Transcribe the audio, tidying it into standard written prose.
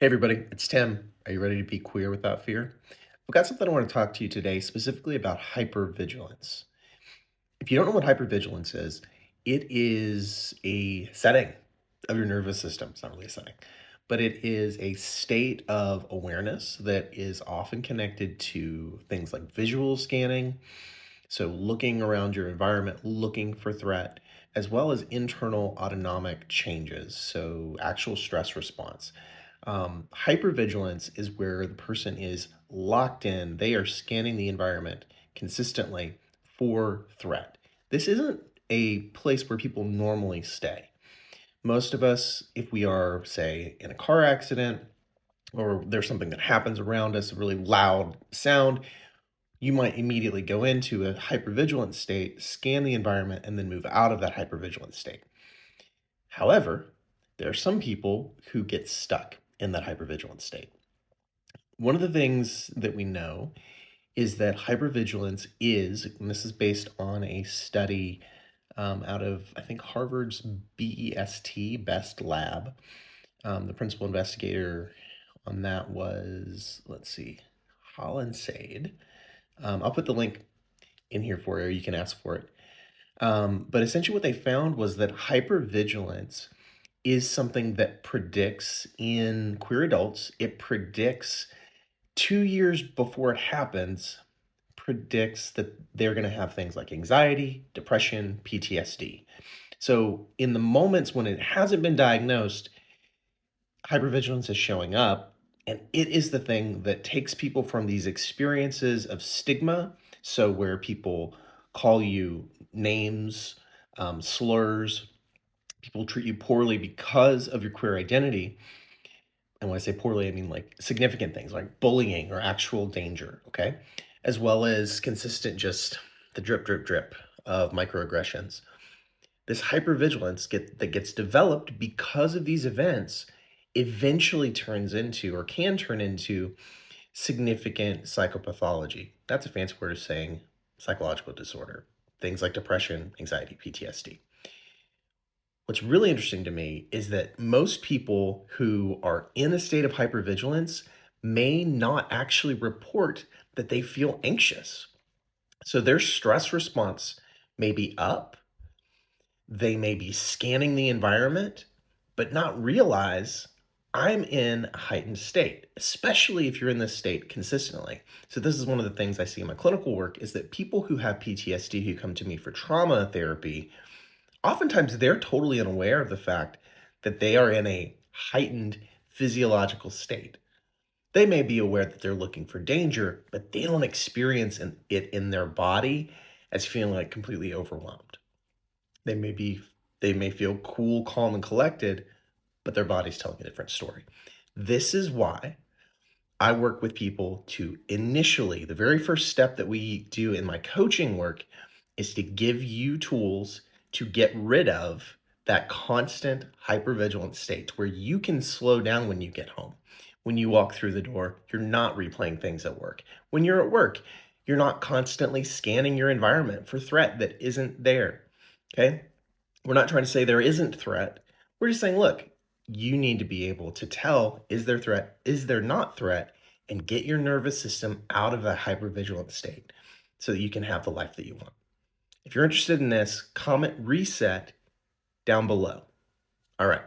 Hey everybody, it's Tim. Are you ready to be queer without fear? I've got something I want to talk to you today specifically about hypervigilance. If you don't know what hypervigilance is, it is a setting of your nervous system. It's not really a setting, but it is a state of awareness that is often connected to things like visual scanning. So, looking around your environment, looking for threat, as well as internal autonomic changes. So, actual stress response. Hypervigilance is where the person is locked in, they are scanning the environment consistently for threat. This isn't a place where people normally stay. Most of us, if we are, say, in a car accident or there's something that happens around us, a really loud sound, you might immediately go into a hypervigilant state, scan the environment, and then move out of that hypervigilant state. However, there are some people who get stuck in that hypervigilant state. One of the things that we know is that hypervigilance is, and this is based on a study out of, I think, Harvard's BEST lab. The principal investigator on that was, let's see, Holland Sade. I'll put the link in here for you. You can ask for it. But essentially, what they found was that hypervigilance is something that predicts in queer adults, it predicts 2 years before it happens, predicts that they're going to have things like anxiety, depression, PTSD. So, in the moments when it hasn't been diagnosed, hypervigilance is showing up, and it is the thing that takes people from these experiences of stigma. So, where people call you names, slurs, people treat you poorly because of your queer identity. And when I say poorly, I mean like significant things like bullying or actual danger, okay? As well as consistent, just the drip, drip, drip of microaggressions. This hypervigilance that gets developed because of these events eventually turns into or can turn into significant psychopathology. That's a fancy word of saying psychological disorder. Things like depression, anxiety, PTSD. What's really interesting to me is that most people who are in a state of hypervigilance may not actually report that they feel anxious. So their stress response may be up, they may be scanning the environment, but not realize I'm in a heightened state, especially if you're in this state consistently. So this is one of the things I see in my clinical work is that people who have PTSD who come to me for trauma therapy, oftentimes they're totally unaware of the fact that they are in a heightened physiological state. They may be aware that they're looking for danger, but they don't experience it in their body as feeling like completely overwhelmed. They may be they may feel cool, calm, and collected, but their body's telling a different story. This is why I work with people to initially, the very first step that we do in my coaching work is to give you tools to get rid of that constant hypervigilant state where you can slow down when you get home. When you walk through the door, you're not replaying things at work. When you're at work, you're not constantly scanning your environment for threat that isn't there. Okay? We're not trying to say there isn't threat. We're just saying, look, you need to be able to tell, is there threat, is there not threat, and get your nervous system out of a hypervigilant state so that you can have the life that you want. If you're interested in this, comment reset down below. All right.